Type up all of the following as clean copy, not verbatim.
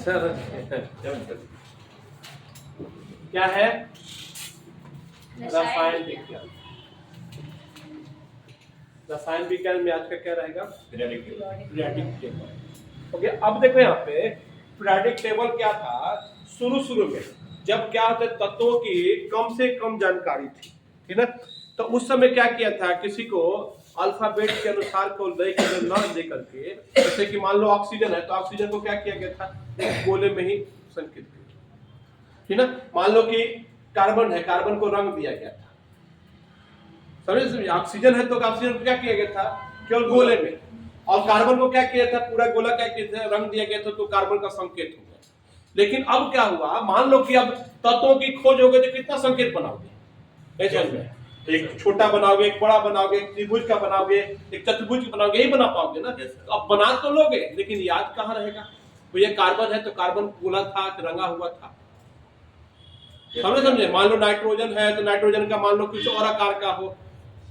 Sir क्या है? रसायन विज्ञान। रसायन विज्ञान में आज का क्या रहेगा? Periodic table. ओके, अब देखो यहाँ पे पीरियोडिक टेबल क्या था शुरू में, जब क्या होता है तत्वों की कम से कम जानकारी थी, ठीक है, तो उस समय क्या किया था, किसी को अल्फाबेट के अनुसार को दे करके, जैसे कि मान लो ऑक्सीजन है तो ऑक्सीजन को क्या किया गया था, एक गोले में ही संकेत किया, ठीक है। मान लो कि कार्बन है, कार्बन को रंग दिया गया था, समझे? ऑक्सीजन है तो ऑक्सीजन को क्या किया गया था, केवल गोले में, और कार्बन को क्या किया था, पूरा गोला क्या किया था, रंग दिया गया था, तो कार्बन का संकेत हो गया। लेकिन अब क्या हुआ, मान लो कि अब तत्वों की खोज हो गई तो कितना संकेत बनाओगे, एक छोटा बनाओगे, एक बड़ा बनाओगे, एक त्रिभुज का बनाओगे, एक चतुर्भुज बनाओगे, यही बना पाओगे ना। तो अब बना तो लोगे, लेकिन याद कहाँ रहेगा? तो ये कार्बन है तो कार्बन गोला था कि रंगा हुआ था, समझे? मान लो नाइट्रोजन है तो नाइट्रोजन का मान लो कुछ और आकार का हो,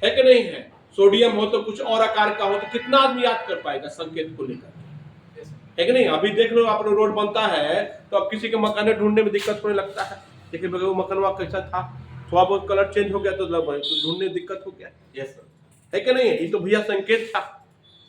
है कि नहीं है? सोडियम हो तो कुछ और आकार का हो, तो कितना आदमी याद कर पाएगा संकेत को लेकर, है कि नहीं? अभी देख लो, आप रोड बनता है तो अब किसी के मकान ढूंढने में दिक्कत होने लगता है, लेकिन वो मकानवा कैसा था, थोड़ा बहुत कलर चेंज हो गया तो ढूंढने में दिक्कत हो गया, है कि नहीं? ये तो भैया संकेत था,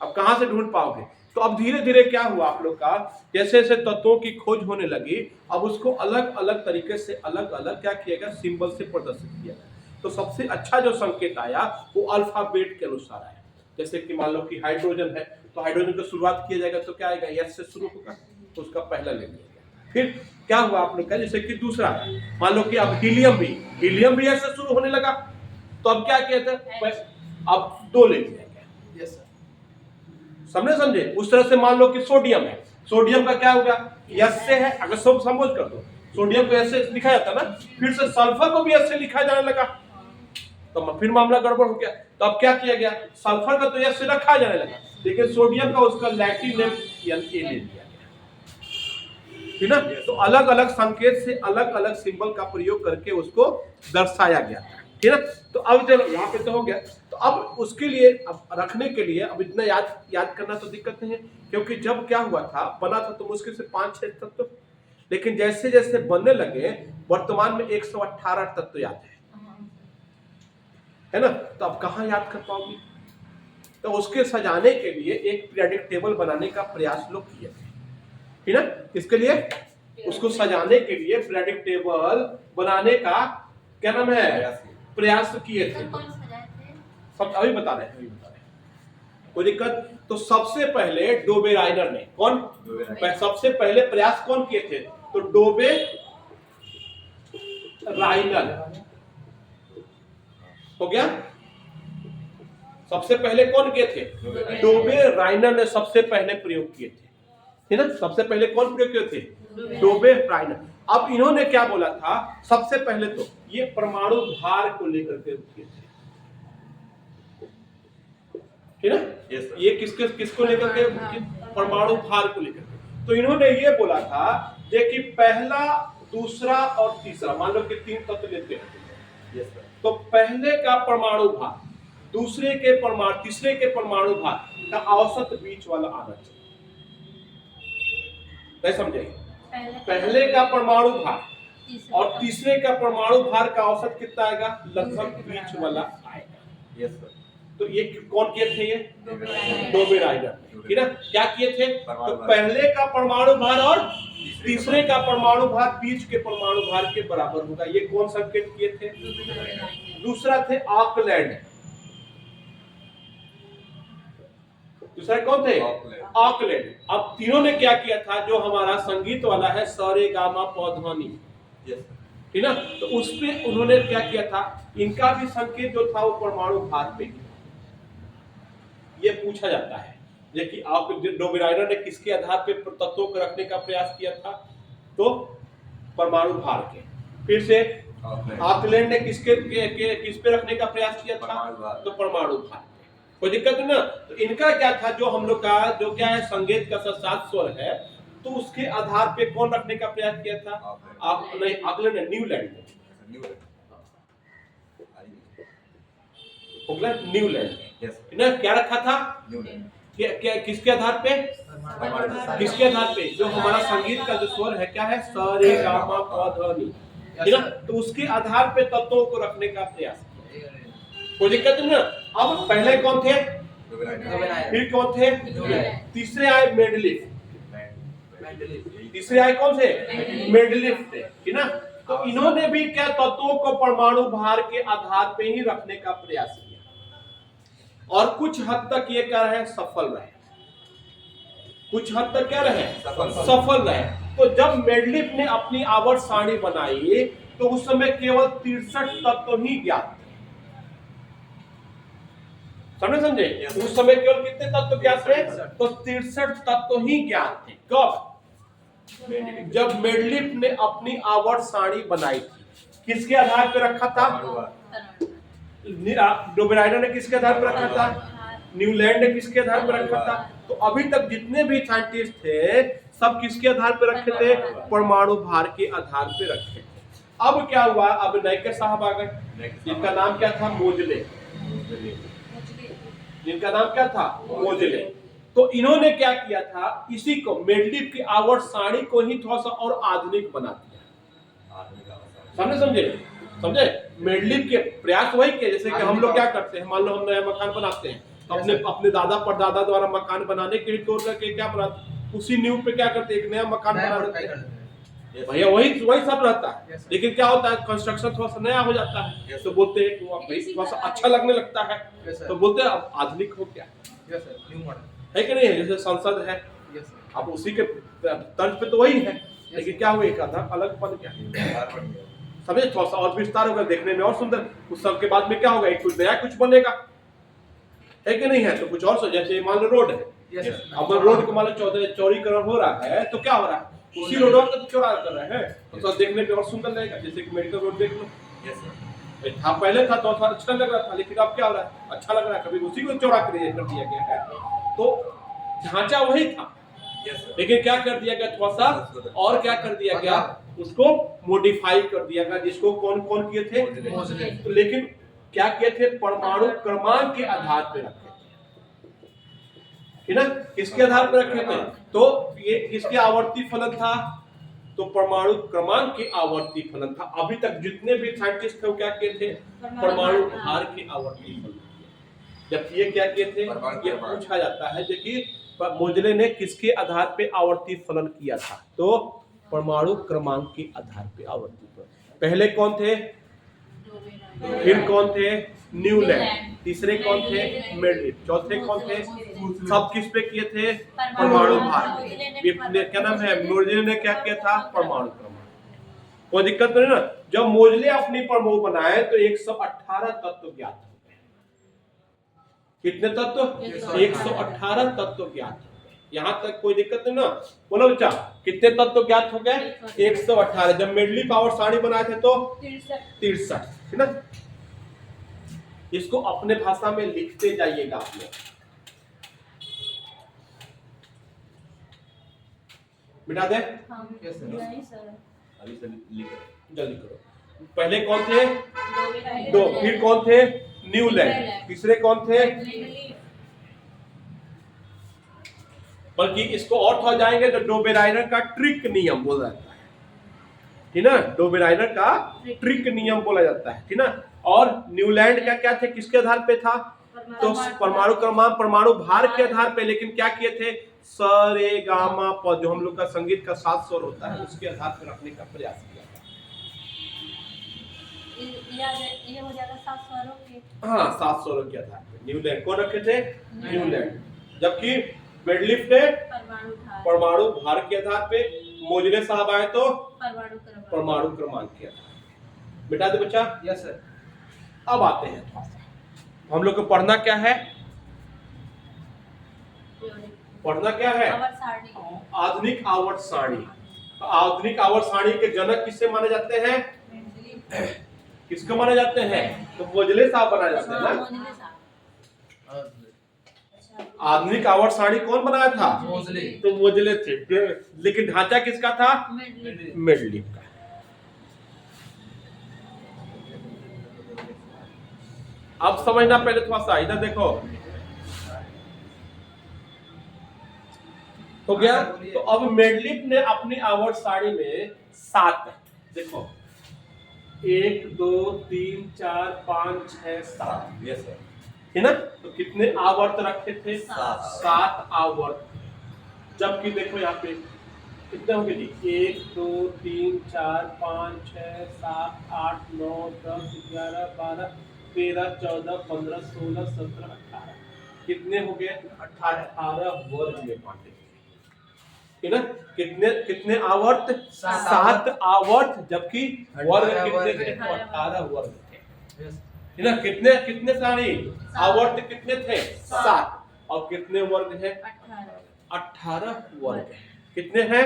अब कहां से ढूंढ पाओगे? तो अब धीरे धीरे क्या हुआ आप लोग का, जैसे जैसे तत्वों की खोज होने लगी, अब उसको अलग अलग तरीके से अलग अलग क्या किया गया, सिंबल से प्रदर्शित किया गया। तो सबसे अच्छा जो संकेत आया वो अल्फाबेट के अनुसार आया। जैसे कि मान लो कि हाइड्रोजन है तो हाइड्रोजन की शुरुआत किया जाएगा तो क्या आएगा, एस से शुरू होगा, तो उसका पहला ले लिया गया। फिर क्या हुआ आप लोग का, जैसे कि दूसरा, मान लो कि अब हीलियम भी एस से शुरू होने लगा, तो अब क्या किया था, अब 2 ले लिया गया, समझे? उस तरह से मान लो कि सोडियम है, सोडियम का क्या होगा, एस से है, अगर सब समझ कर दो, सोडियम को एस से लिखा जाता ना, फिर से सल्फर को भी एस से लिखा जाने लगा, तो फिर मामला गड़बड़ हो गया। तो अब क्या किया गया, सल्फर का तो एस से रखा जाने लगा, लेकिन सोडियम का उसका लैटिन नेम एन ए ले लिया गया, ठीक ना? तो अलग अलग संकेत से अलग अलग सिंबल का प्रयोग करके उसको दर्शाया गया, ठीक है? तो अब चलो यहाँ पे तो हो गया, तो अब उसके लिए अब रखने के लिए अब इतना याद करना तो दिक्कत नहीं है, क्योंकि जब क्या हुआ था, बना था तो मुश्किल से 5-6 तत्व, लेकिन जैसे जैसे बनने लगे वर्तमान में 118 तत्व याद है ना? तो अब कहाँ याद कर पाओगे? तो उसके सजाने के लिए एक पीरियोडिक टेबल बनाने का प्रयास लोग किए थे, ठीक है? इसके लिए उसको सजाने के लिए पीरियोडिक टेबल बनाने का क्या नाम है, प्रयास किए थे। सब अभी बता रहे हैं, कोई दिक्कत? तो सबसे पहले डोबे राइनर ने, कौन सबसे पहले प्रयास कौन किए थे, तो डोबे राइनर हो गया। सबसे पहले कौन किए थे, डोबे राइनर ने सबसे पहले प्रयोग किए थे, ठीक है? सबसे पहले कौन प्रयोग किए थे, डोबे राइनर। अब इन्होंने क्या बोला था, सबसे पहले तो ये परमाणु भार को लेकर के किए थे, ठीक है? ये किसको लेकर के, परमाणु भार को लेकर के। तो इन्होंने ये बोला था कि पहला, दूसरा और तीसरा, मान लो कि 3 तत्व लेते हैं, तो पहले का परमाणु भार, दूसरे के परमाणु, तीसरे के परमाणु भार का औसत बीच वाला आना चाहिए, नहीं समझेंगे? पहले का परमाणु भार और तीसरे का परमाणु भार का औसत कितना आएगा, लगभग बीच वाला आएगा। तो ये कौन किए थे, ये डोबे राइनर, ठीक है? क्या किए थे, तो पहले का परमाणु भार और तीसरे का परमाणु भार बीच के परमाणु भार के बराबर होगा, ये कौन संकेत किए थे, दूसरा थे ऑकलैंड, दूसरा कौन थे, ऑकलैंड। अब तीनों ने क्या किया था, जो हमारा संगीत वाला है सरे गामा पौध्वनि, ठीक ना, तो उस पे उन्होंने क्या किया था, इनका भी संकेत जो था वो परमाणु भार पे, ये पूछा जाता है। लेकिन आप डोबे राइनर ने किसके आधार पे तत्वों को रखने का प्रयास किया था, तो परमाणु भार के। फिर से ऑकलैंड ने किस पे रखने का प्रयास किया था, तो परमाणु भार। कोई दिक्कत नहीं ना? तो इनका क्या था, जो हम लोग का जो क्या है, संगीत का 7 स्वर है, तो उसके आधार पे कौन रखने का प्रयास किया था, ऑकलैंड ने, न्यूलैंड न्यूलैंड ने क्या रखा था, किसके आधार पे? किसके आधार पे? जो हमारा संगीत का जो स्वर है क्या है? स रे गा मा प ध नि, है ना? तो उसके आधार पे तत्वों को रखने का प्रयास किया। कोई दिक्कत नहीं ना? अब पहले कौन थे? फिर कौन थे? तीसरे आए मेंडलीफ। तीसरे आए कौन से? मेंडलीफ थे, है ना? तो इन्होंने भी क्या तत्वों को परमाणु भार के आधार पे ही रखने का प्रयास किया और कुछ हद तक ये क्या रहे? सफल रहे। कुछ हद तक क्या रहे? सफल रहे। तो जब मेंडलीफ ने अपनी आवर्त सारणी बनाई तो उस समय केवल 63 तत्व ही ज्ञात थे। समझे? उस समय केवल कितने तत्व ज्ञात थे? तो 63 तत्व ही ज्ञात थे। कब? जब मेंडलीफ ने अपनी आवर्त सारणी बनाई थी। किसके आधार पर रखा था? डोबेराइडर ने किसके आधार पर रखा था? न्यूलैंड ने किसके आधार पर रखा था? तो अभी तक जितने भी साइंटिस्ट थे सब किसके आधार पर रखे थे? परमाणु भार के आधार पर रखे थे। अब क्या हुआ? अब नैके साहब आ गए, जिनका नाम क्या था? मोजले। जिनका नाम क्या था? मोजले। तो इन्होंने क्या किया था? इसी को मेंडलीफ की आवर्त सारणी को ही थोड़ा सा और आधुनिक बना दिया। समझे? मेंडलीफ के प्रयास वही के जैसे कि हम लोग क्या करते हैं, मान लो हम नया मकान बनाते हैं तो अपने दादा परदादा द्वारा मकान बनाने के लिए तोड़ करके क्या बनाते, उसी नींव पे क्या करते, एक नया मकान बना देते हैं। भैया वही सब रहता है। लेकिन क्या होता है, कंस्ट्रक्शन थोड़ा सा नया हो जाता है तो बोलते हैं थोड़ा सा अच्छा लगने लगता है तो बोलते हैं अब आधुनिक हो गया, है कि नहीं? जैसे संसद है, अब उसी के तर्ज पे तो वही है, लेकिन क्या हुआ, एक अलग बन गया। समझे? थोड़ा सा और विस्तार होगा, देखने में और सुंदर। उस सब के बाद में क्या होगा, एक कुछ नया कुछ बनेगा, है कि नहीं है? तो कुछ और जैसे मान लो रोड है, अब रोड को मान लो चौड़ीकरण हो रहा है तो क्या हो रहा है, उसी रोड का तो चौड़ा कर रहे हैं तो देखने में और सुंदर लगेगा। जैसे कि मेडिकल रोड देख लो, था पहले था तो अच्छा लग रहा था, लेकिन अब क्या हो रहा है, अच्छा लग रहा है, कभी उसी को चौड़ा कर दिया गया है। तो ढांचा वही था, लेकिन क्या कर दिया गया, थोड़ा सा और क्या कर दिया गया, उसको मॉडिफाई कर दिया गया। जिसको कौन कौन किए थे? तो लेकिन क्या किए थे? परमाणु क्रमांक के आधार पर रखे थे, है ना? किसके आधार पर रखे थे? तो ये किसके आवर्ती फलन था? तो परमाणु क्रमांक के आवर्ती फलन था। अभी तक जितने भी साइंटिस्ट थे वो क्या किए थे? परमाणु भार के आवर्ती फलन। जब ये क्या किए थे, ये पूछा जाता है। देखिए मोजले ने किसके आधार पे आवर्ती फलन किया था? तो परमाणु क्रमांक के आधार पे आवर्ती फलन। पहले कौन थे? फिर कौन थे? न्यूलैंड। तीसरे कौन थे? मेंडलीफ। चौथे कौन थे? सब किस पे किए थे? परमाणु भार। ये क्या नाम है? मोजले ने क्या किया था? परमाणु क्रमांक। कोई दिक्कत नहीं ना? जब मोजले अपनी परमाणु बनाए तो 118 तत्व ज्ञात हो गए। कितने तत्व? 118 तत्व ज्ञात हो गए। यहां तक कोई दिक्कत नहीं ना? बोलो बच्चा, कितने तत्व ज्ञात हो गए? 118। जब मेंडलीफ आवर्त सारणी बनाए थे तो 63, है ना? इसको अपने भाषा में लिखते जाइएगा आप लोग। मिटा दे? जल्दी करो। पहले कौन थे? दो। फिर कौन थे? न्यूलैंड। तीसरे कौन थे? बल्कि इसको और थोड़ा जाएंगे तो डोबेराइडर का ट्रिक नियम बोला जाता है, ठीक ना? डोबेराइडर का ट्रिक नियम बोला जाता है, ठीक ना? और न्यूलैंड का क्या थे? किसके आधार पे था? तो परमाणु क्रमांक, परमाणु भार के आधार पे। लेकिन क्या किए थे? स रे गा मा प, जो हम लोग का संगीत का 7 स्वर होता है, उसके आधार पर रखने का प्रयास किया था। ये हो जाएगा 7 स्वरों के। हाँ, 7 स्वरों के आधार पे न्यूलैंड को रखे थे, न्यूलैंड। जबकि मेंडलीफ ने परमाणु भार के आधार पे, मोजले साहब आए तो परमाणु क्रमांक के आधार। बेटा दे बच्चा? Yes sir. अब आते हैं थोड़ा सा, हम लोग को पढ़ना क्या है? पढ़ना क्या है? आधुनिक आवर्त सारणी। तो आधुनिक आवर्त सारणी के जनक किससे माने जाते हैं? किसको माने जाते हैं? तो मोजले साहब माने जाते हैं ना? आधुनिक आवर्त सारणी कौन बनाया था? मोजले। तो मोजले थे, लेकिन ढांचा किसका था? मेंडलीफ का। अब समझना, पहले थोड़ा सा इधर देखो। हो गया। हाँ, सर, बोलिए। तो अब मेडलिप ने अपनी आवर्त सारणी में 7, देखो 1 2 3 4 5 6 7, यस सर। है ना। तो कितने आवर्त रखे थे? 7 आवर्त। जबकि देखो यहाँ पे कितने होंगे जी? 1 2 3 4 5 6 7 8 9 10 11 12 13 14 15 16 17 18, कितने हो गए? 18 वर्ग में बांटे, है ना। कितने कितने आवर्त? 7 आवर्त, जबकि वर्ग 18 कितने वर्ग थे? है। 18 वर्ग थे, यस है ना। कितने कितने सारी आवर्त कितने थे? 7। और कितने वर्ग है? 18 वर्ग है। कितने हैं?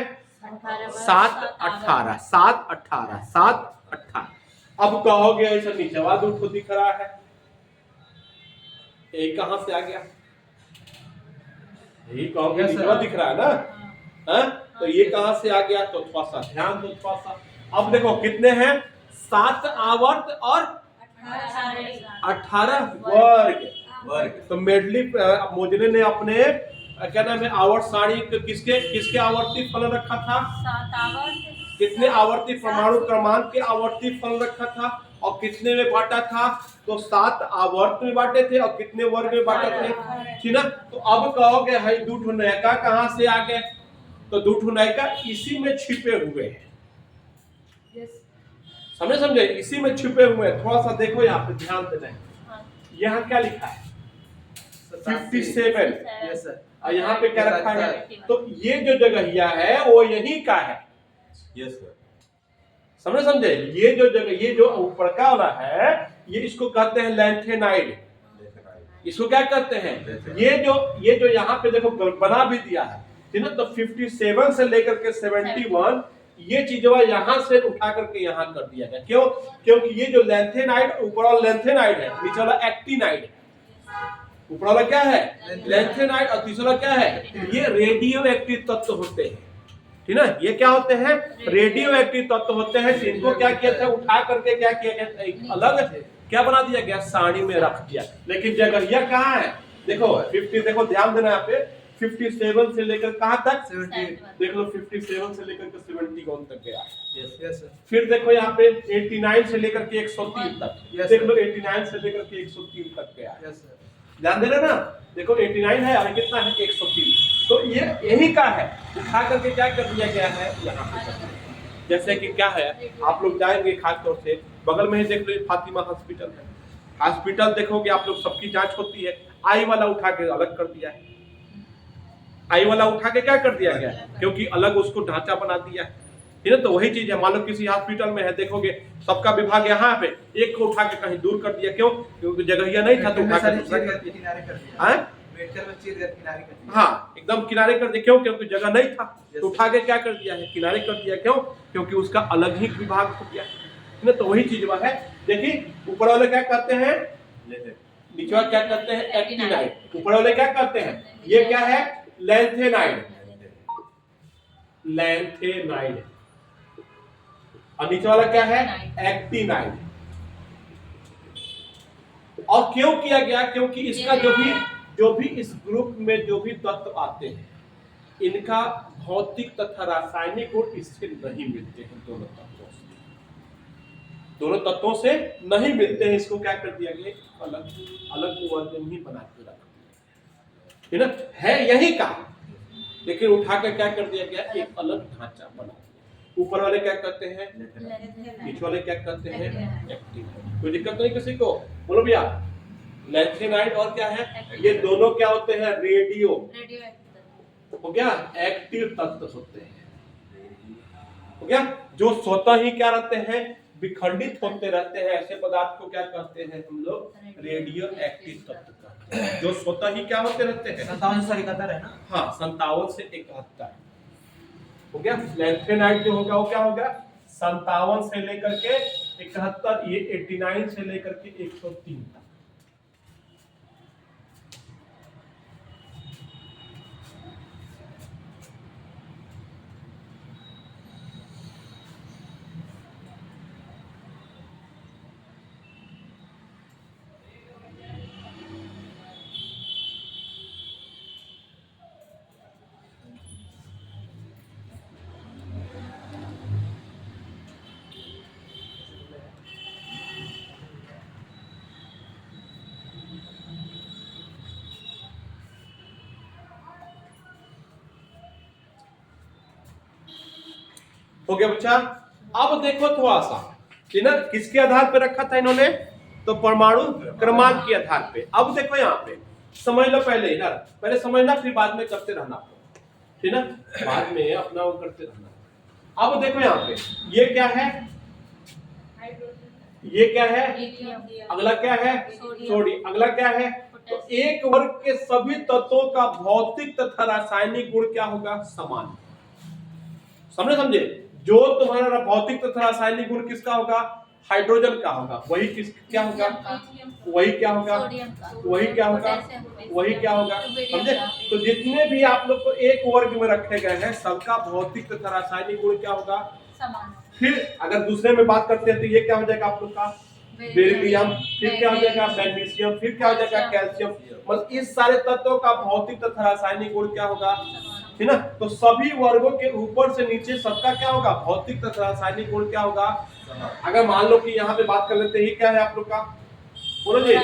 7 18 7 18 7 18। अब कहोगे ऐसा नीचवा दूठ दिख रहा है, ये कहां से आ गया? यही कहोगे Yes, sir. नीचवा दिख रहा है ना, हाँ? तो ये कहां से आ गया? तो थोड़ा सा ध्यान दो, थोड़ा सा। अब देखो कितने हैं? 7 आवर्त और 18 वर्ग। तो मेडलिप मोजले ने अपने क्या नाम है आवर्त सारणी किसके किसके आवर्ती फलन रखा था? 7 आवर्त। कितने आवर्ती परमाणु क्रमांक के आवर्ती फलन रखा था और कितने में बांटा था? तो 7 आवर्त में बांटे थे और कितने वर्ग में बांटे थे, ठीक ना। तो अब कहोगे है दूठ नयका कहां से आ गए? तो दूठ नयका इसी में छिपे हुए हैं, समझे इसी में छिपे हुए हैं। थोड़ा सा देखो यहाँ पे ध्यान देना है, यहाँ क्या लिखा है? 57। Yes sir. और यहाँ पे क्या रखा है? तो ये जो जगहिया है वो यही का है, यस सर। समझे ये जो जगह, ये जो ऊपर का वाला है, ये इसको कहते हैं लैंथेनाइड। इसको क्या कहते हैं? ये जो यहाँ पे देखो बना भी दिया है, ठीक ना। तो 57 से लेकर के 71 ये चीजवा यहाँ से उठा करके यहाँ कर दिया गया। क्यों? क्योंकि ये जो लैंथेनाइड ऊपर वाला लैंथेनाइड है, नीचे वाला एक्टिनाइड है। ऊपर वाला क्या है? लैंथेनाइड। और तीसरा क्या है? ये रेडियो एक्टिव तत्व होते हैं, ठीक ना। ये क्या होते हैं? रेडियो एक्टिव तत्व होते हैं। इनको क्या किया था? उठा करके क्या किया गया था? एक अलग क्या बना दिया गया? सारणी में रख दिया। लेकिन जगहिया कहाँ है? देखो 50, देखो ध्यान देना यहाँ पे, 57 से लेकर कहां तक? 78। देख लो 57 से लेकर के 71 तक गया। Yes yes sir. फिर देखो यहाँ पे 89 से लेकर के 103 तक, Yes, देख sir. लो 89 से लेकर के 103 तक गया। Yes sir. ध्यान देना ना, देखो 89 है और कितना है? 103। तो ये यही का है, उठा करके क्या कर दिया गया है यहाँ पे। जैसे कि क्या है, आप लोग जाएंगे खास तौर से बगल में ही देख लो फातिमा हॉस्पिटल है। हॉस्पिटल देखोगे आप लोग, सबकी जांच होती है, आई वाला उठा के अलग कर दिया है। आई वाला उठा के क्या कर दिया गया? क्योंकि अलग उसको ढांचा बना दिया है, ठीक है। तो वही चीज है, मान लो किसी हॉस्पिटल में है, देखोगे सबका विभाग यहाँ पे, एक को उठा के कहीं दूर कर दिया। क्यों? क्योंकि जगहिया नहीं था तो उठा के दूसरा कर दिया। किनारे कर दिया। हाँ? मेडिकल में चीर कर किनारे कर दिया। हाँ, एकदम किनारे कर दिया। क्यों? क्योंकि जगह नहीं था, तो उठा के क्या कर दिया है? किनारे कर दिया। क्यों? क्योंकि उसका अलग ही विभाग हो गया, है ना। तो वही चीज वह है। देखिए ऊपर वाले क्या कहते हैं? नीचे वाले क्या कहते हैं? एक्टिनाइड। ऊपर वाले क्या कहते हैं? ये क्या है? लैंथेनाइड। लैंथेनाइड। और नीचे वाला क्या है? एक्टिनाइड। और क्यों किया गया? क्योंकि इसका जो भी इस ग्रुप में जो भी तत्व आते हैं, इनका भौतिक तथा रासायनिक गुण इससे नहीं मिलते हैं। दोनों तत्वों से नहीं मिलते हैं। इसको क्या कर दिया गया? अलग अलग वर्जन ही बना के रख दिया, है ना। है यही का, लेकिन उठा के क्या कर दिया गया? एक अलग ढांचा बना दिया। ऊपर वाले क्या कहते हैं? बीच वाले क्या कहते हैं? एक्टिनाइड। कोई दिक्कत नहीं किसी को? बोलो भैया। लैंथेनाइड और क्या है? ये दोनों क्या होते हैं? रेडियो हो गया, एक्टिव तत्व होते हैं, हो गया। जो स्वतः ही क्या रहते हैं? विखंडित होते रहते हैं। ऐसे पदार्थ को क्या कहते हैं हम लोग? रेडियो एक्टिव तत्व कहते हैं। जो स्वतः ही क्या होते रहते हैं? 57 से 71 है ना। हाँ, 57 से 71 हो गया। लैंथेनाइड जो होगा वो क्या होगा? 57 से लेकर के 71। ये 89 से लेकर के 103 तक। हो गया बच्चा। अब देखो थोड़ा सा, ठीक ना, किसके आधार पे रखा था इन्होंने, तो परमाणु क्रमांक के आधार पे। अब देखो यहाँ पे समझ लो, पहले इधर पहले समझना, फिर बाद में करते रहना, ठीक ना, बाद में अपना वो करते रहना। अब देखो यहाँ पे ये क्या है, ये क्या है, अगला क्या है, सोडियम, अगला क्या है। तो एक वर्ग के सभी तत्वों का भौतिक तथा रासायनिक गुण क्या होगा, समान। समझे, जो तुम्हारा भौतिक तथा रासायनिक गुण किसका होगा, हाइड्रोजन का होगा, वही क्या होगा, वही क्या होगा, वही क्या होगा, वही क्या होगा, समझे। तो जितने भी आप लोग को एक वर्ग में रखे गए हैं, सबका भौतिक तथा रासायनिक गुण क्या होगा, समान। फिर अगर दूसरे में बात करते हैं तो ये क्या हो जाएगा आप लोग का, बेरिलियम, फिर क्या हो जाएगा, मैग्नीशियम, फिर क्या हो जाएगा, कैल्शियम। मतलब इस सारे तत्वों का भौतिक तथा रासायनिक गुण क्या होगा, है ना। तो सभी वर्गों के ऊपर से नीचे सबका क्या होगा, भौतिक तथा रासायनिक गुण क्या होगा। अगर मान लो कि यहाँ पे बात कर लेते हैं, क्या है आप लोग का, बोलो जी,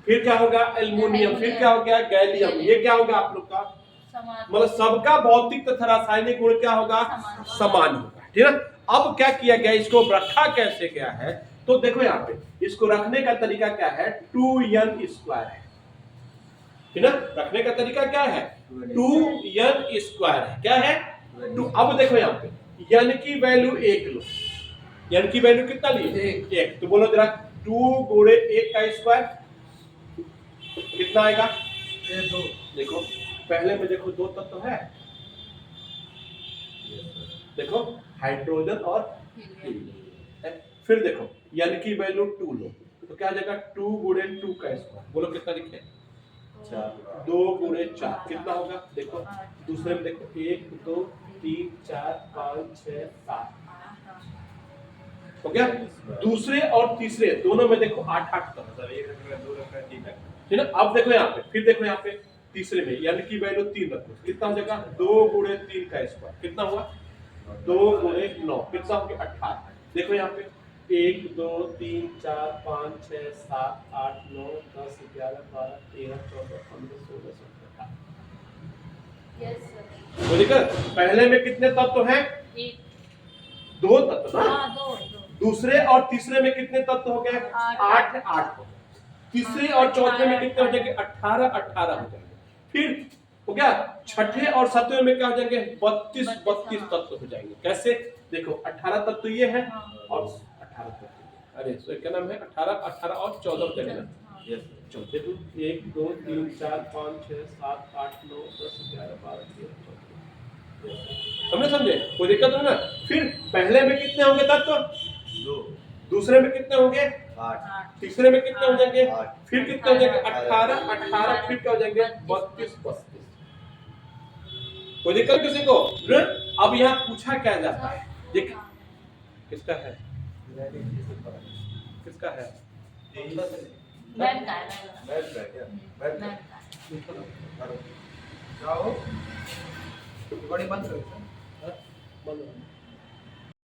फिर क्या होगा, एल्युमिनियम, फिर क्या हो गया, गैलियम, ये क्या होगा आप लोग का, मतलब सबका भौतिक तथा रासायनिक गुण क्या होगा, समान होगा, ठीक है। अब क्या किया गया, इसको रखा कैसे गया है, तो देखो यहाँ पे इसको रखने का तरीका क्या है, 2n² है, ठीक है ना, रखने का तरीका क्या है, 2n² है, क्या है 2। अब देखो यहाँ पे n की वैल्यू 1 लो, n की वैल्यू कितना लिए, 1, तो बोलो जरा 2 गुणे 1 का स्क्वायर कितना आएगा, 2। देखो पहले में देखो 2 तत्व है, देखो हाइड्रोजन और हीलियम। फिर देखो n की वैल्यू 2 लो, तो क्या आ जाएगा, 2 गुणे 2 का स्क्वायर, बोलो कितना लिखे, 2 गुणे 4 कितना होगा, देखो दूसरे में देखो 1 2 3 4 5 6 7 हो गया। दूसरे और तीसरे दोनों में देखो 8 तक, ठीक है। अब देखो यहाँ पे, फिर देखो यहाँ पे तीसरे में n की वैल्यू 3 रखो, कितना हो जाएगा, 2 गुणे 3 का स्क्वायर कितना हुआ, 2 गुणे 9 कितना हो गया, 18। देखो यहाँ पे 1 2 3 4 5 6 7 8 9 10 11 12 13 14 15 16 17 18। बोलिए पहले में कितने तत्व हैं, 2 तत्व ना, दूसरे और तीसरे में कितने तत्व हो गए, 8 8 हो गए। तीसरे और चौथे में कितने हो जाएंगे, 18 18 हो जाएंगे। फिर हो गया छठे और सातवें में क्या हो जाएंगे, 32 32 तत्व हो जाएंगे। कैसे, देखो 18 तत्व ये है और 18 तत्व, अरे सो क्या नाम है, 18 18 और 14 हो जाएंगे, चौथे तो 1 2 3 4 5 6 7 8 9 10 11 12 13 14 समझे, कोई दिक्कत नहीं ना। फिर पहले में कितने होंगे तत्व, 2, दूसरे में कितने होंगे, 8, तीसरे में कितने हो जाएंगे, 8, फिर कितने हो जाएंगे, 18 18, फिर क्या हो जाएंगे, 32 32। कोई दिक्कत किसी को। अब यहाँ पूछा क्या जाता है, देख किसका है, किसका है, मैथ का क्या, मैथ का जाओ बड़ी बंद करो,